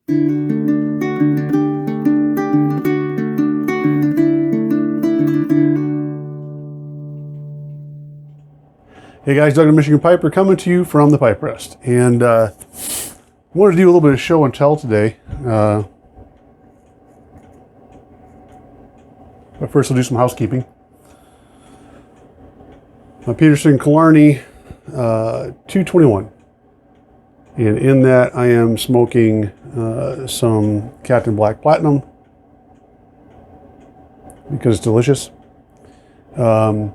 Hey guys, Doug the Michigan Piper coming to you from the Pipe Rest, and I wanted to do a little bit of show and tell today. But first, I'll do some housekeeping. Peterson Killarney 221, and in that I am smoking some Captain Black Platinum because it's delicious. I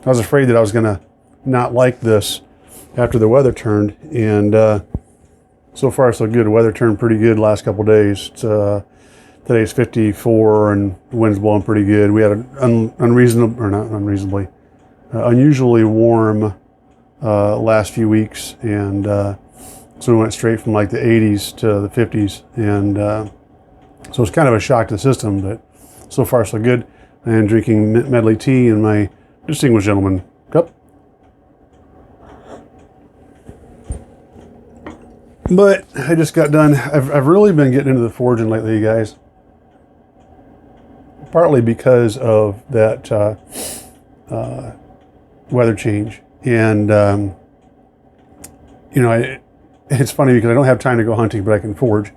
was afraid that I was going to not like this after the weather turned, and so far so good. The weather turned pretty good last couple days. Today's 54 and the wind's blowing pretty good. We had an unusually warm last few weeks, and so we went straight from like the 80s to the 50s, and so it's kind of a shock to the system, but so far so good. I am drinking medley tea in my distinguished gentleman cup. But I just got done. I've really been getting into the forging lately, you guys. Partly because of that weather change. And, you know, it's funny because I don't have time to go hunting, but I can forge.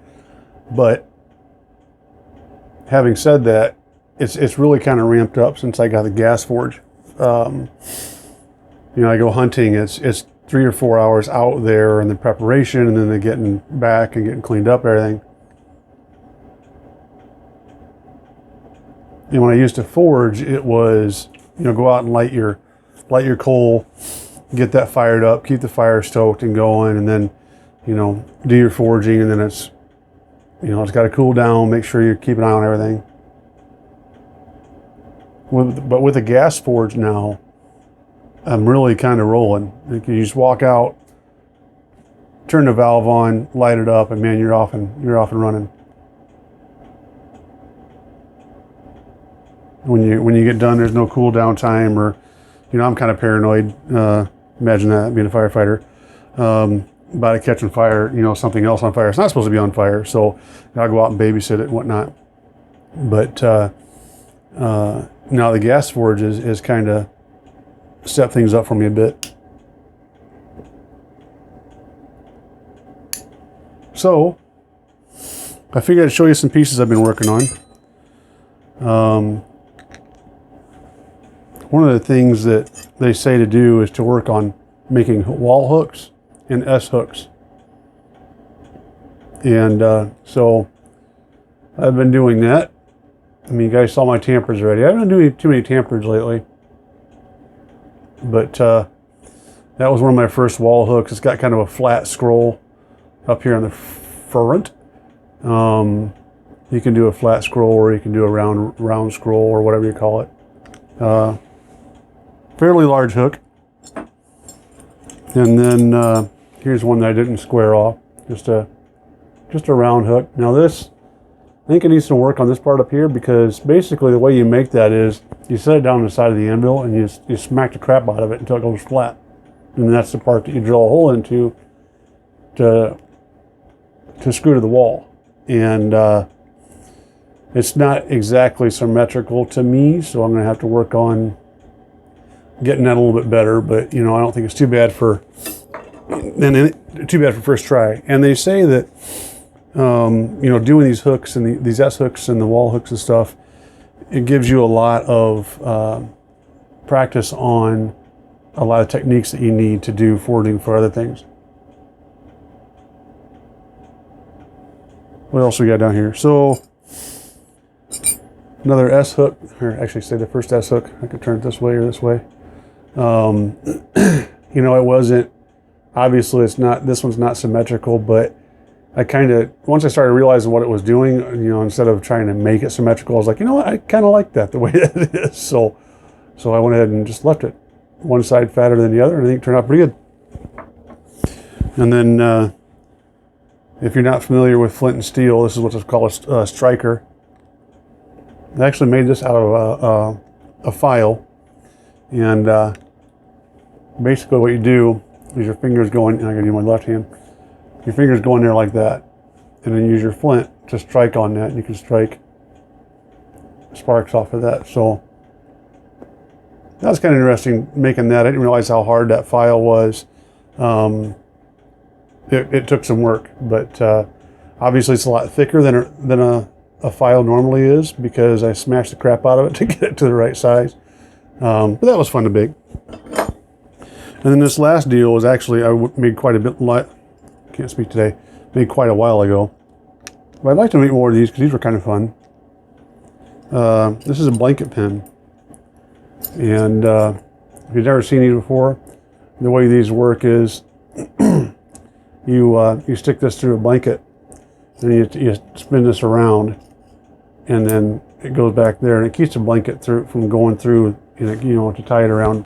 But having said that, it's really kind of ramped up since I got the gas forge. You know, I go hunting, it's 3 or 4 hours out there in the preparation, and then the getting back and getting cleaned up, everything. And when I used to forge, it was, you know, go out and light your coal, get that fired up, keep the fire stoked and going, and then, you know, do your forging, and then it's, you know, it's got to cool down, make sure you keep an eye on everything. But with a gas forge now, I'm really kind of rolling. You just walk out, turn the valve on, light it up, and man, you're off and running. When you get done, there's no cool down time, or, you know, I'm kind of paranoid. Imagine that, being a firefighter, about it catching fire. You know, something else on fire. It's not supposed to be on fire, so I'll go out and babysit it and whatnot. But now the gas forge is kind of set things up for me a bit. So I figured I'd show you some pieces I've been working on. One of the things that they say to do is to work on making wall hooks and S hooks. And so I've been doing that. I mean, you guys saw my tampers already. I haven't been doing too many tampers lately. But that was one of my first wall hooks. It's got kind of a flat scroll up here on the front. You can do a flat scroll, or you can do a round scroll, or whatever you call it. Fairly large hook. And then here's one that I didn't square off. Just a round hook. Now this, I think it needs some work on this part up here, because basically the way you make that is you set it down on the side of the anvil and you smack the crap out of it until it goes flat. And that's the part that you drill a hole into to screw to the wall. And it's not exactly symmetrical to me, so I'm going to have to work on getting that a little bit better. But, you know, I don't think it's too bad for first try. And they say that you know, doing these hooks and these S hooks and the wall hooks and stuff, it gives you a lot of practice on a lot of techniques that you need to do forging for other things. What else we got down here? So another S hook, or actually say the first S hook. I could turn it this way or this way. You know, it wasn't, obviously it's not, this one's not symmetrical, but I kind of, once I started realizing what it was doing, you know, instead of trying to make it symmetrical, I was like, you know what, I kind of like that the way that it is. So I went ahead and just left it one side fatter than the other, and I think it turned out pretty good. And then, if you're not familiar with flint and steel, this is what's called a striker. I actually made this out of a file, and basically what you do is your fingers going, and I'm going to use my left hand, your fingers go in there like that, and then use your flint to strike on that, and you can strike sparks off of that. So that was kind of interesting making that. I didn't realize how hard that file was. It took some work, but obviously it's a lot thicker than a file normally is, because I smashed the crap out of it to get it to the right size. But that was fun to bake. And then this last deal was actually, I made quite a bit, can't speak today, made quite a while ago. But I'd like to make more of these because these were kind of fun. This is a blanket pen. And if you've never seen these before, the way these work is you stick this through a blanket, and you spin this around, and then it goes back there, and it keeps the blanket from going through, to tie it around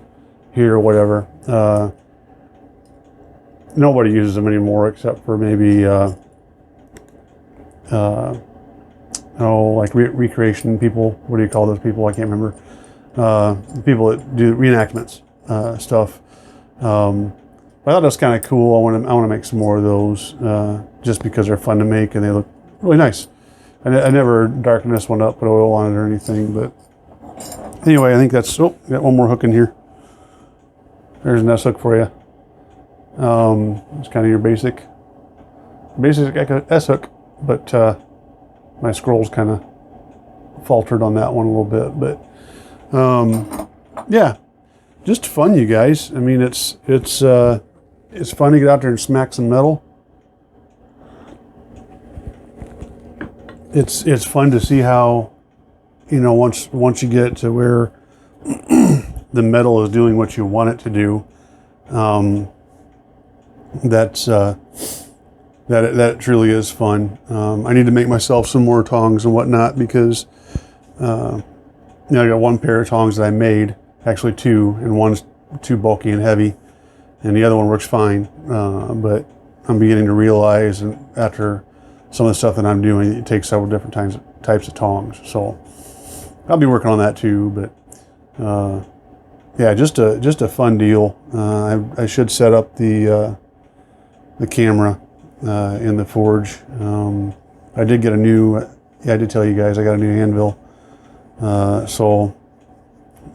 here or whatever. Nobody uses them anymore except for maybe like recreation people. What do you call those people? I can't remember. People that do reenactments stuff. I thought that was kind of cool. I want to make some more of those, just because they're fun to make and they look really nice. I never darkened this one up, put oil on it or anything, but anyway, I think that's, got one more hook in here. There's an S hook for you. It's kind of your basic S hook, but my scrolls kind of faltered on that one a little bit, but yeah, just fun, you guys. I mean, it's fun to get out there and smack some metal. It's fun to see how, once you get it to where the metal is doing what you want it to do, that truly is fun. I need to make myself some more tongs and whatnot, because I got one pair of tongs that I made, actually two, and one's too bulky and heavy, and the other one works fine. But I'm beginning to realize, and after some of the stuff that I'm doing, it takes several different types of tongs. So I'll be working on that too. But yeah, just a fun deal. I should set up the camera in the forge. I did get a new. I did tell you guys I got a new anvil. So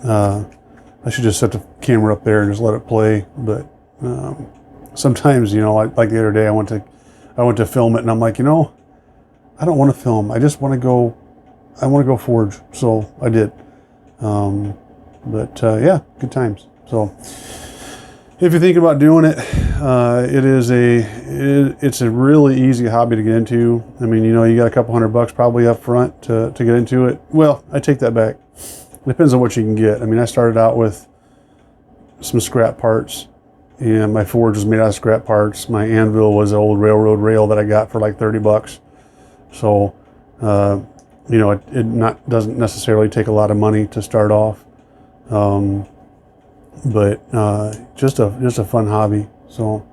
I should just set the camera up there and just let it play. But sometimes, like the other day, I went to film it, and I'm like, I don't want to film. I just want to go. I want to go forge. So I did. But yeah, good times. So if you're thinking about doing it, it's a really easy hobby to get into. I mean, you got a couple $100 probably up front to get into it. Well, I take that back. It depends on what you can get. I mean, I started out with some scrap parts, and my forge was made out of scrap parts. My anvil was an old railroad rail that I got for like $30. So, it doesn't necessarily take a lot of money to start off. But just a fun hobby. So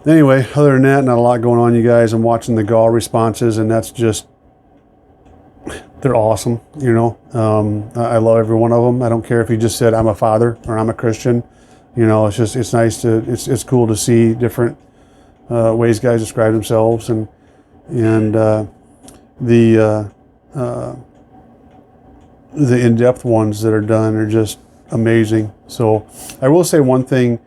anyway, other than that, not a lot going on, you guys. I'm watching the GAW responses, and that's just, they're awesome. I love every one of them. I don't care if you just said I'm a father or I'm a Christian. It's nice it's cool to see different ways guys describe themselves, and the in-depth ones that are done are just amazing. So I will say one thing,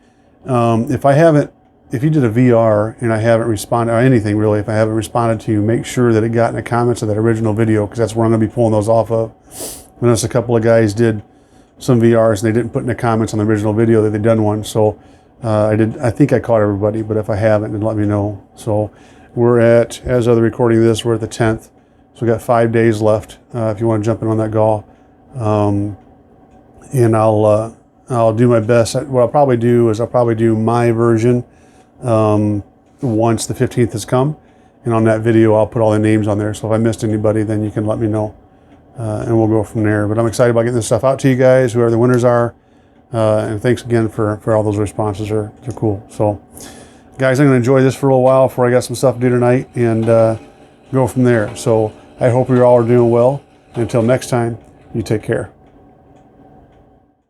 if you did a VR and I haven't responded, or anything really, if I haven't responded to you, make sure that it got in the comments of that original video, because that's where I'm going to be pulling those off of. I noticed a couple of guys did some VRs and they didn't put in the comments on the original video that they'd done one. So I think I caught everybody, but if I haven't, then let me know. So we're at, as of the recording of this, we're at the 10th. So we got 5 days left if you want to jump in on that GAW. And I'll do my best. What I'll probably do is I'll probably do my version once the 15th has come, and on that video I'll put all the names on there. So if I missed anybody, then you can let me know, and we'll go from there. But I'm excited about getting this stuff out to you guys, whoever the winners are, and thanks again for all those responses. They're cool. So guys, I'm going to enjoy this for a little while before I got some stuff to do tonight, and go from there. So I hope you all are doing well. Until next time, you take care.